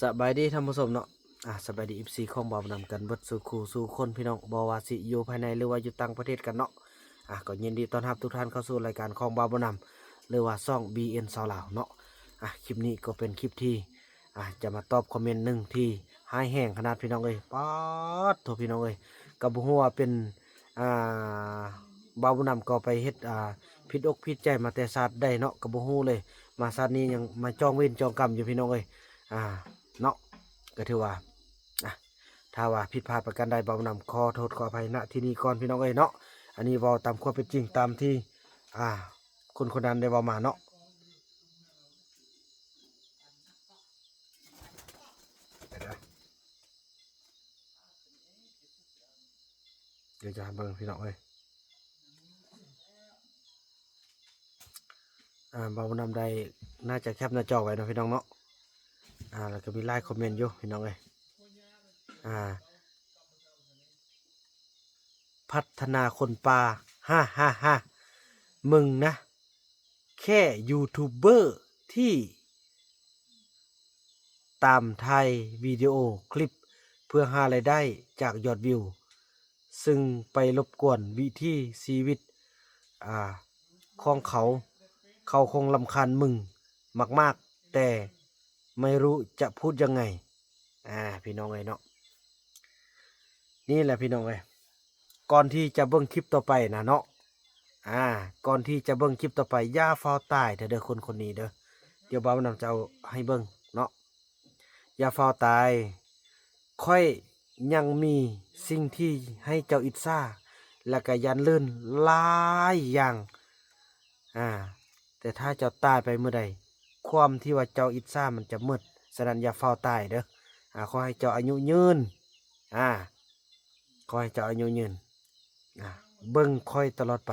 สบายดีท่านผู้ชมเนาะสบายดี14ของบ่าวนำกันเบิดสู่คู่สู่คนพี่น้องบ่ว่าสิอยู่ภายในหรือว่าอยู่ต่างประเทศกันเนาะก็ยินดีต้อนรับทุกท่านเข้าสู่รายการของบ่าวนำหรือว่าช่อง BN สาวลาวเนาะคลิปนี้ก็เป็นคลิปที่จะมาตอบคอมเมนต์หนึ่งที่หายแห้งขนาดพี่น้องเอ้ยป๊อดโทพี่น้องเอ้ยก็บ่ฮู้ว่าเป็นอ่าบ่าวนำก็ไปเฮ็ดผิดอกผิดใจมาแต่ศาสตร์ได้เนาะก็บ่ฮู้เลยมาศาสตร์นี้ยังมาจองเวรจองกรรมอยู่พี่น้องเอ้ยเนาะก็ถือว่าถ้าว่าผิดพลาดประการใดบ่าวนำขอโทษขออภัยณที่นี้ก่อนพี่น้องเอ้ยเนาะอันนี้เว้าตามความเป็นจริงตามที่คนคนนั้นได้เว้ามาเนาะเดี๋ยวจะเบิ่งพี่น้องเอ้ยบ่าวนำได้น่าจะแคปหน้าจอไว้เนาะพี่น้องเนาะแล้วก็มีไลน์คอมเมนต์อยู่พี่น้องเอ้ยพัฒนาคนป่าฮ่ามึงนะแค่ยูทูบเบอร์ที่ตามไทยวิดีโอคลิปเพื่อหารายได้จากยอดวิวซึ่งไปรบกวนวิถีชีวิตของเขาคงรำคาญมึงมากๆแต่ไม่รู้จะพูดยังไงพี่น้องเอ้ยเนาะนี่แหละพี่น้องเอ้ยก่อนที่จะเบิ่งคลิปต่อไปนะเนาะก่อนที่จะเบิ่งคลิปต่อไปอย่าฟ้าวตายเด้อคนคนนี้เด้อเดี๋ยวบ่าวนำจะเอาให้เบิ่งเนาะอย่าฟ้าวตายค่อยยังมีสิ่งที่ให้เจ้าอิจฉาและก็ยันลื่นหลายอย่างแต่ถ้าเจ้าตายไปเมื่อใดความที่ว่าเจ้าอิจฉามันจะมืดฉะนั้นอย่าฟ้าวตายเด้อขอให้เจ้าอายุยืนขอให้เจ้าอายุยืนเบิ่งค่อยตลอดไป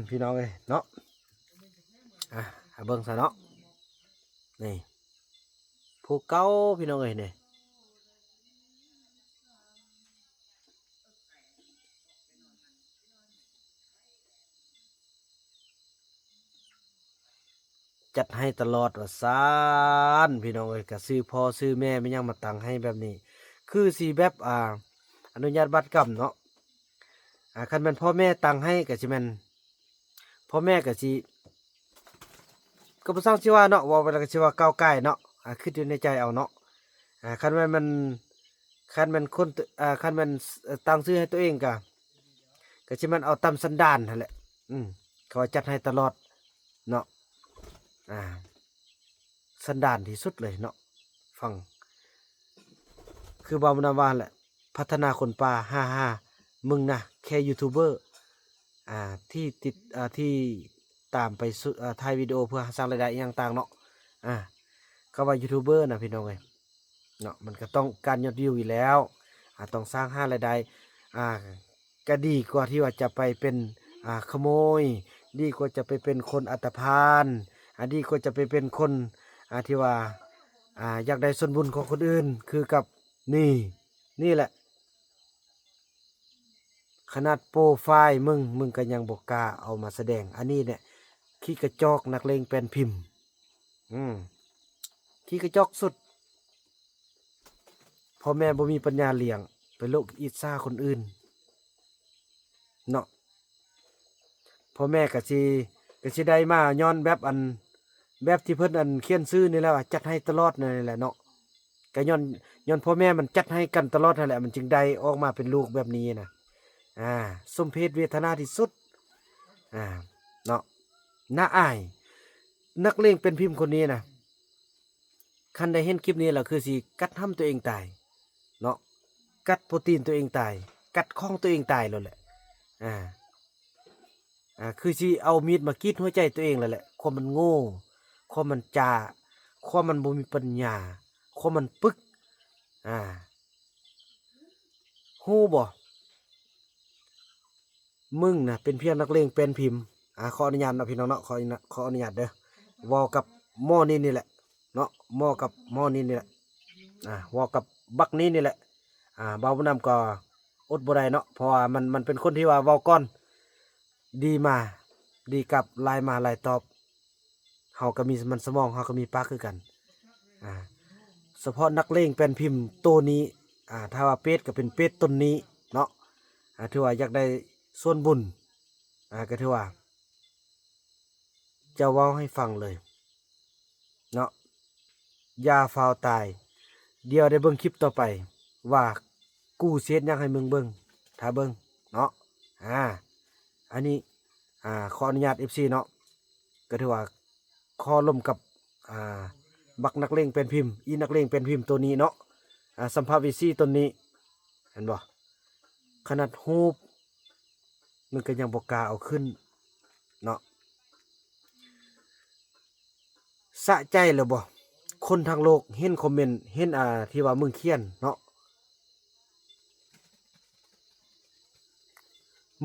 พี่น้องเอ้ยเนาะเบิ่งซะเนาะนี่ผู้เก่าพี่น้องเอ้ยนี่จัดให้ตลอดว่าซานพี่น้องเอ้ยก็ซื้อพ่อซื้อแม่ไม่ยังมาตั้งให้แบบนี้คือสิแบบอนุญาตบัตรกรรมเนาะคันเป็นพ่อแม่ตั้งให้ก็สิแม่นพ่อแม่ก็สิก็บ่ซังสิว่าเนาะว่าไปแล้วก็สิว่าก้าวไก่เนาะคิดอยู่ในใจเอาเนาะคันแม่นมันคันแม่นคนคันแม่นตั้งชื่อให้ตัวเองก็สิมันเอาตามสันดานนั่นแหละเขาจัดให้ตลอดเนาะสันดานที่สุดเลยเนาะฟังคือบ่าวนำว่าแหละพัฒนาคนป่าฮ่ามึงนะแค่ยูทูบเบอร์ที่ติดที่ตามไปถ่ายวิดีโอเพื่อสร้างรายได้อย่างต่างเนาะก็ว่ายูทูบเบอร์นะพี่น้องเอ้ยเนาะมันก็ต้องการยอดวิวอยู่แล้วต้องสร้างหารายได้ก็ดีกว่าที่ว่าจะไปเป็นขโมยดีกว่าจะไปเป็นคนอันธพาลดีกว่าจะไปเป็นคนที่ว่าอยากได้ส่วนบุญของคนอื่นคือกับนี่แหละขนาดโปรไฟล์มึงก็ยังบอกกล้าเอามาแสดงอันนี้เนี่ยขี้กระจอกนักเลงเป็นพิมพ์ขี้กระจอกสุดพ่อแม่บ่มีปัญญาเลี้ยงไปโลกอิจฉาคนอื่นเนาะพ่อแม่ก็สิได้มาย้อนแบบที่เพิ่นเขียนซื้อนี่แหละจัดให้ตลอดนั่นแหละเนาะก็ย้อนพ่อแม่มันจัดให้กันตลอดนั่นแหละมันจึงได้ออกมาเป็นลูกแบบนี้นะสมเพชเวทนาที่สุดเนาะน่าอายนักเลงเป็นพิมพ์คนนี้นะคันได้เห็นคลิปนี้แล้วคือสิกัดห้ำตัวเองตายเนาะกัดโปรตีนตัวเองตายกัดข้องตัวเองตายแล้วแหละคือสิเอามีดมากรีดหัวใจตัวเองแล้วแหละความมันโง่ความมันจาความมันบ่มีปัญญาความมันปึกฮู้บ่มึงนะเป็นเพียงนักเลงเป็นพิมพ์ขออนุญาตนะพี่น้องเนาะขออนุญาตเด้อวอกับหม้อนี่แหละเนาะหม้อกับหม้อนี่แหละวอกับบักนี่แหละเบาบุญนำก็อดบ่ได้เนาะเพราะว่ามันเป็นคนที่ว่าเว้าก่อนดีมาดีกับลายมาลายตอบเฮาก็มีมันสมองเฮาก็มีปากคือกัน อ่าเฉพาะนักเลงเป็นพิมพ์ตัวนี้ถ้าว่าเป็ดก็เป็นเป็ดต้นนี้เนาะถือว่าอยากได้ส่วนบุญก็ถือว่าจะเว้าให้ฟังเลยเนาะอย่าฟาวตายเดี๋ยวได้เบิ่งคลิปต่อไปว่ากูเสียดหยังให้มึงเบิ่งถ้าเบิ่งเนาะอันนี้ขออนุญาต FC เนาะก็ถือว่าขอร่วมกับอ่าบักนักเลงเป็นพิมพ์อีนักเลงเป็นพิมพ์ตัวนี้เนาะสัมภาวิซีตัวนี้เห็นบ่ขนาดฮูบมันก็ยังบ่กล้าเอาขึ้นเนาะสะใจแล้วบ่คนทางโลกเห็นคอมเมนต์เห็นที่ว่ามึงเขียนเนาะ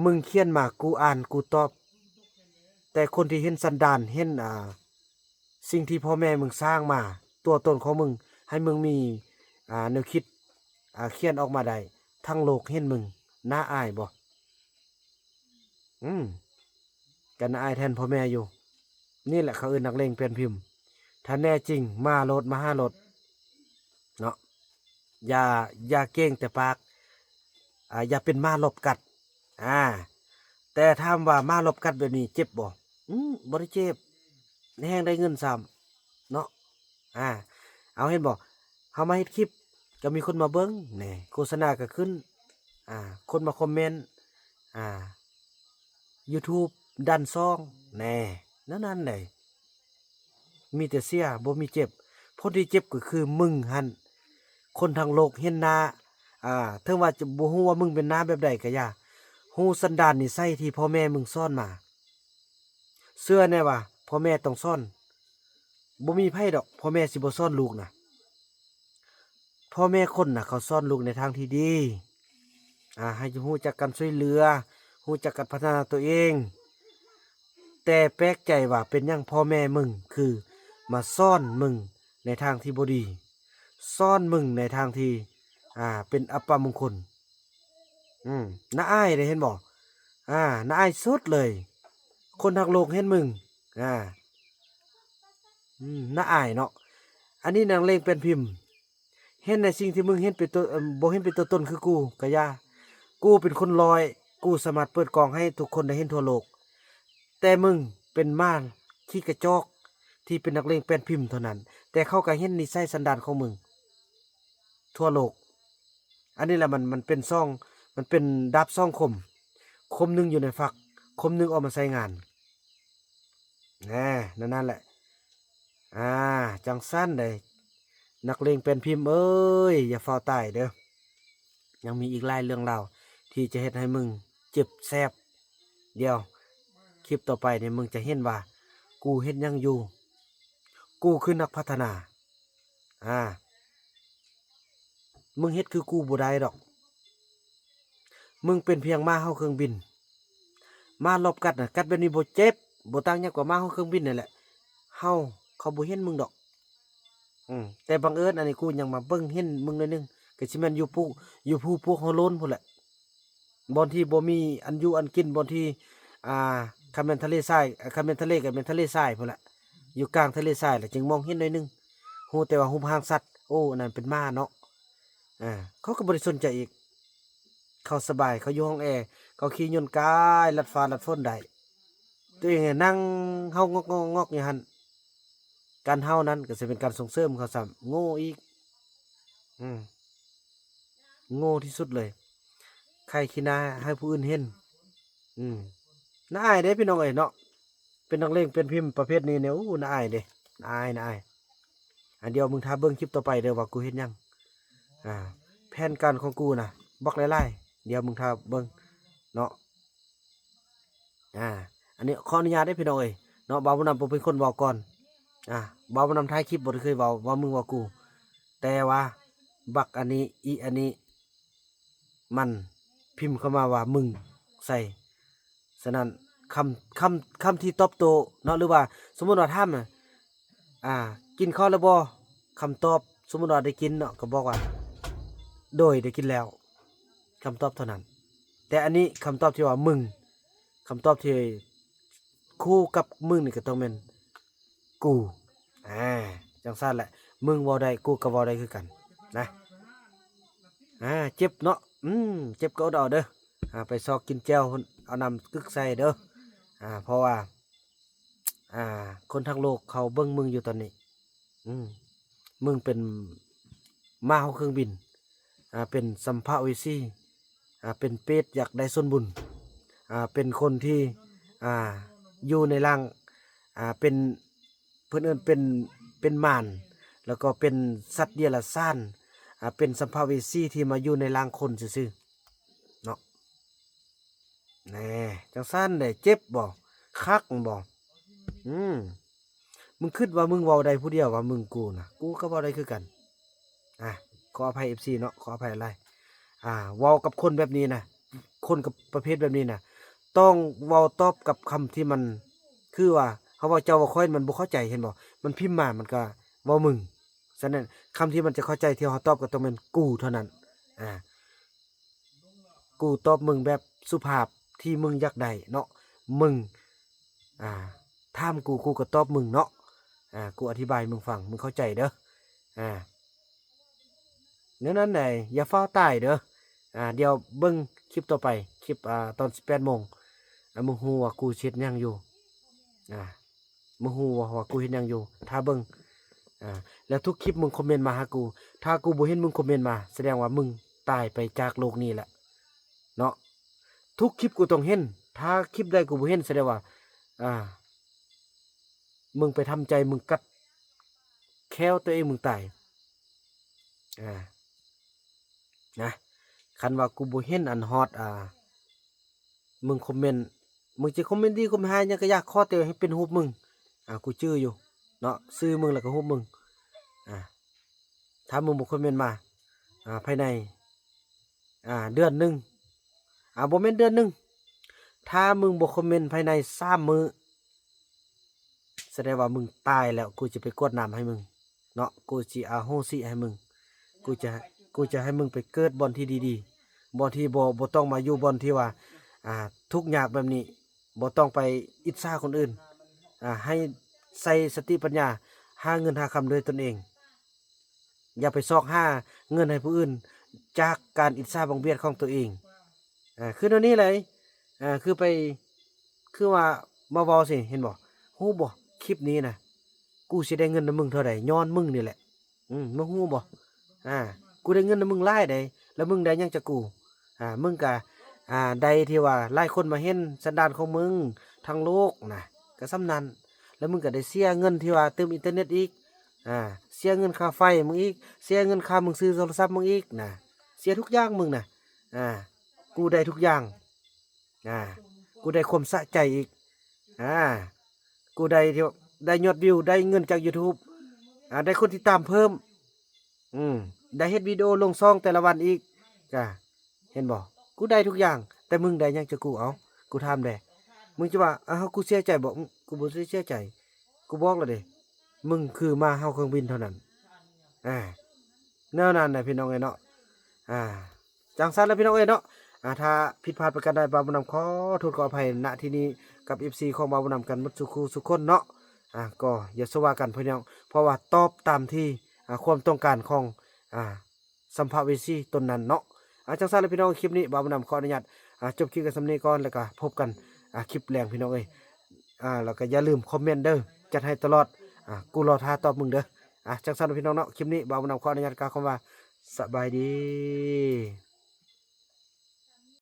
มึงเขียนมากูอ่านกูตอบแต่คนที่เห็นสันดานเห็นสิ่งที่พ่อแม่มึงสร้างมาตัวตนของมึงให้มึงมีแนวคิดเขียนออกมาได้ทั้งโลกเห็นมึงน่าอายบ่กันน่าอายแทนพ่อแม่อยู่นี่แหละเขาเอิ้นนักเลงเป็นพิมพ์ถ้าแน่จริงมาโลดมาห้าโลดเนาะอย่าเก่งแต่ปากอย่าเป็นม้าลบกัดแต่ถามว่าม้าลบกัดแบบนี้เจ็บบ่บ่ได้เจ็บแฮงได้เงินซ้ำเนาะเอาเห็นบ่เฮามาเฮ็ดคลิปก็มีคนมาเบิ่งแหน่โฆษณาก็ขึ้นคนมาคอมเมนต์YouTube ดันซองแหน่นั่นแหละมีแต่เสียบ่มีเจ็บคนที่เจ็บก็คือมึงหั่นคนทางโลกเห็นหน้าถึงว่าจะบ่ฮู้ว่ามึงเป็นหน้าแบบใดก็อย่าฮู้สันดานนิสัยที่พ่อแม่มึงสอนมาเชื่อแน่ว่าพ่อแม่ต้องสอนบ่มีไผดอกพ่อแม่สิบ่สอนลูกน่ะพ่อแม่คนน่ะเขาสอนลูกในทางที่ดีให้ฮู้จักกันช่วยเหลือฮู้จักกันพัฒนาตัวเองแต่แปลกใจว่าเป็นหยังพ่อแม่มึงคือมาสอนมึงในทางที่บ่ดีสอนมึงในทางที่เป็นอัปมงคลน่าอายเลยเห็นบ่น่าอายสุดเลยคนทางโลกเห็นมึงน่าอายเนาะอันนี้นางเลงเป็นพิมพ์เห็นในสิ่งที่มึงเห็นเป็นตัวบ่เห็นเป็นตัวตนคือกูกะยากูเป็นคนลอยกูสามารถเปิดกล่องให้ทุกคนได้เห็นทั่วโลกแต่มึงเป็นม่านขี้กระจอกที่เป็นนักเลงเป็นพิมพ์เท่านั้นแต่เขาก็เห็นนิสัยสันดานของมึงทั่วโลกอันนี้แหละมันเป็นซ่องมันเป็นดาบซ่องคมหนึงอยู่ในฝักคมหนึงออกมาใช้งานนั่นแหละจังสั้นเลยนักเลงเป็นพิมพ์เอ้ยอย่าเฝ้าตายเด้อยังมีอีกหลายเรื่องราวที่จะเฮ็ดให้มึงเจ็บแสบเดี๋ยวคลิปต่อไปเนี่ยมึงจะเห็นว่ากูเฮ็ดยังอยู่กูคือนักพัฒนามึงเฮ็ดคือกูบ่ได้ดอกมึงเป็นเพียงม้าเฮาเครื่องบินม้าลบกัดน่ะกัดแบบนี้บ่เจ็บบ่ต่างหยังกว่าม้าเฮาเครื่องบินนั่นแหละเฮาเขาบ่เห็นมึงดอกแต่บังเอิญอันนี้กูยังมาเบิ่งเห็นมึงหน่อยนึงก็สิแม่นอยู่ผู้พวกเฮาโลนพุ่นแหละบ่อนที่บ่มีอันอยู่อันกินบ่อนที่คันแม่นทะเลทรายคันแม่นทะเลก็แม่นทะเลทรายพุ่นแหละอยู่กลางทะเลทรายแหละจึงมองเห็นหน่อยนึงฮู้แต่ว่ารูปร่างสัตว์โอ้อันนั้นเป็นม้าเนาะเขาก็บ่ได้สนใจอีกเขาสบายเขาอยู่ห้องแอร์เขาขี่ยนต์กายลัดฟ้าลัดฝนได้ตัวเองนั่งเฮางอกๆอยู่หั่นการเฮานั้นก็สิเป็นการส่งเสริมเขาซ้ำโง่อีกโง่ที่สุดเลยใครขี้หน้าให้ผู้อื่นเห็นน่าอายเด้พี่น้องเอ้ยเนาะเป็นนักเลงเป็นพิมพ์ประเภทนี้เนี่ยน่าอายเด้น่าอายอันเดียวมึงถ้าเบิ่งคลิปต่อไปเด้อว่ากูเฮ็ดหยังแผนการของกูน่ะบอกหลายๆเดี๋ยวมึงถ้าเบิ่งเนาะอันนี้ขออนุญาตได้พี่น้องเอ้ยเนาะบ่าวบุญนำผมเป็นคนเว้าก่อนบ่าวบุญนำท้ายคลิปบ่ได้เคยเว้าว่ามึงว่ากูแต่ว่าบักอันนี้อีอันนี้มันพิมพ์เข้ามาว่ามึงใส่ฉะนั้นคำที่ตอบโต้เนาะหรือว่าสมมุติว่าถามกินข้าวแล้วบ่คำตอบสมมุติว่าได้กินเนาะก็บอกว่าโดยได้กินแล้วคำตอบเท่านั้นแต่อันนี้คำตอบที่ว่ามึงคำตอบที่คู่กับมึงนี่ก็ต้องเป็นกูจังซั่นแหละ มึงเว้าได้กูก็เว้าได้คือกันนะเจ็บเนาะเจ็บก็อดเอาเด้อไปซอกกินแจ่วพุ่นเอาน้ำกึกใส่เด้อเพราะว่าอ่าคนทั้งโลกเขาเบิ่งมึงอยู่ตอนนี้อืมมึงเป็นม้าเฮาเครื่องบินเป็นสัมภเวสีเป็นเปรตอยากได้ส่วนบุญเป็นคนที่อ่าอยู่ในร่างเป็นเพิ่นเอิ้นเป็นมารแล้วก็เป็นสัตว์เดรัจฉานเป็นสัมภเวสีที่มาอยู่ในร่างคนซื่อๆเนาะแหน่จังซั่นได้เจ็บบ่คักบ่อืมมึงคิดว่ามึงเว้าได้ผู้เดียวว่ามึงกูน่ะกูก็เว้าได้คือกันอ่ะขออภัย FC เนาะขออภัยหลายเว้ากับคนแบบนี้นะคนกับประเภทแบบนี้นะต้องเว้าตอบกับคำที่มันคือว่าเขาเว้าเจ้าว่าค่อยมันบ่เข้าใจเห็นบ่มันพิมพ์มามันก็เว้ามึงฉะนั้นคำที่มันจะเข้าใจที่เขาตอบก็ต้องเป็นกูเท่านั้นอ่ากูตอบมึงแบบสุภาพที่มึงอยากได้เนาะมึงอ่าถามกูก็ตอบมึงเนาะกูอธิบายมึงฟังมึงเข้าใจเด้ออ่านั้นไหนอย่าเฝ้าตายเด้อเดี๋ยวเบิ่งคลิปต่อไปคลิปตอน18 โมงมึงฮู้ว่ากูเฮ็ดหยังอยู่มึงฮู้ว่ากูเฮ็ดหยังอยู่ถ้าเบิ่งแล้วทุกคลิปมึงคอมเมนต์มาหากูถ้ากูบ่เห็นมึงคอมเมนต์มาแสดงว่ามึงตายไปจากโลกนี้แหละเนาะทุกคลิปกูต้องเห็นถ้าคลิปใดกูบ่เห็นแสดงว่ามึงไปทำใจมึงกัดแค้วตัวเองมึงตายนะคันว่ากูบ่เห็นอันฮอตมึงคอมเมนต์มึงจะคอมเมนต์ดีคอมเมนต์หยังก็อยากขอแต่ให้เป็นรูปมึงกูชื่ออยู่เนาะชื่อมึงแล้วก็รูปมึงถ้ามึงบ่คอมเมนต์มาภายในเดือนหนึงบ่แม่นเดือนหนึงถ้ามึงบ่คอมเมนต์ภายใน3 มื้อแสดงว่ามึงตายแล้วกูจะไปกรวดน้ำให้มึงเนาะกูสิอโหสิให้มึงกูจะให้มึงไปเกิดบ่อนที่ดีๆบ่อนที่บ่ต้องมาอยู่บ่อนที่ว่าทุกข์ยากแบบนี้บ่ต้องไปอิจฉาคนอื่นให้ใส่สติปัญญาหาเงินหาคำด้วยตนเองอย่าไปซอกหาเงินให้ผู้อื่นจากการอิจฉาบังเบียดของตัวเองคือตอนนี้เลยคือไปคือว่ามาเว้าสิเห็นบ่ฮู้บ่คลิปนี้นะกูสิได้เงินนำมึงเท่าใดย้อนมึงนี่แหละมึงฮู้บ่กูได้เงินนำมึงหลายใดแล้วมึงได้หยังจากกูมึงก็ใดที่ว่าหลายคนมาเห็นสันดานของมึงทั้งโลกนะก็ส่ำนั้นแล้วมึงก็ได้เสียเงินที่ว่าเติมอินเทอร์เน็ตอีกเสียเงินค่าไฟมึงอีกเสียเงินค่ามึงซื้อโทรศัพท์มึงอีกนะเสียทุกอย่างมึงนะกูได้ทุกอย่างกูได้ความสะใจอีกกูได้ที่ได้ยอดวิวได้เงินจาก YouTube ได้คนติดตามเพิ่มได้เฮ็ดวิดีโอลงช่องแต่ละวันอีกเห็นบ่กูได้ทุกอย่างแต่มึงได้หยังจากกูเอากูถามแด้มึงจะว่ากูเสียใจบ่กูบ่ได้เสียใจกูบอกแล้วเด้มึงคือมาเฮาเครื่องบินเท่านั้นแนวนั้นน่ะพี่น้องเอ้ยเนาะจังซั่นแล้วพี่น้องเอ้ยเนาะถ้าผิดพลาดประการใดบ่าวบุญนำขอโทษขออภัยณที่นี้กับ FC ของบ่าวบุญนำกันหมดทุกคู่ทุกคนเนาะก็อย่าสว่ากันพี่น้องเพราะว่าตอบตามที่ความต้องการของสัมภเวสีตนนั้นเนาะจังซั่นแล้วพี่น้องคลิปนี้บ่าวบุญนำขออนุญาตจบคลิปกันสำนี้ก่อนแล้วก็พบกันคลิปแรงพี่น้องเอ้ยแล้วก็อย่าลืมคอมเมนต์เด้อจัดให้ตลอดกูรอท่าตอบมึงเด้อจังซั่นพี่น้องเนาะคลิปนี้บ่าวบุญนำขออนุญาตกล่าวคำว่าสบายดี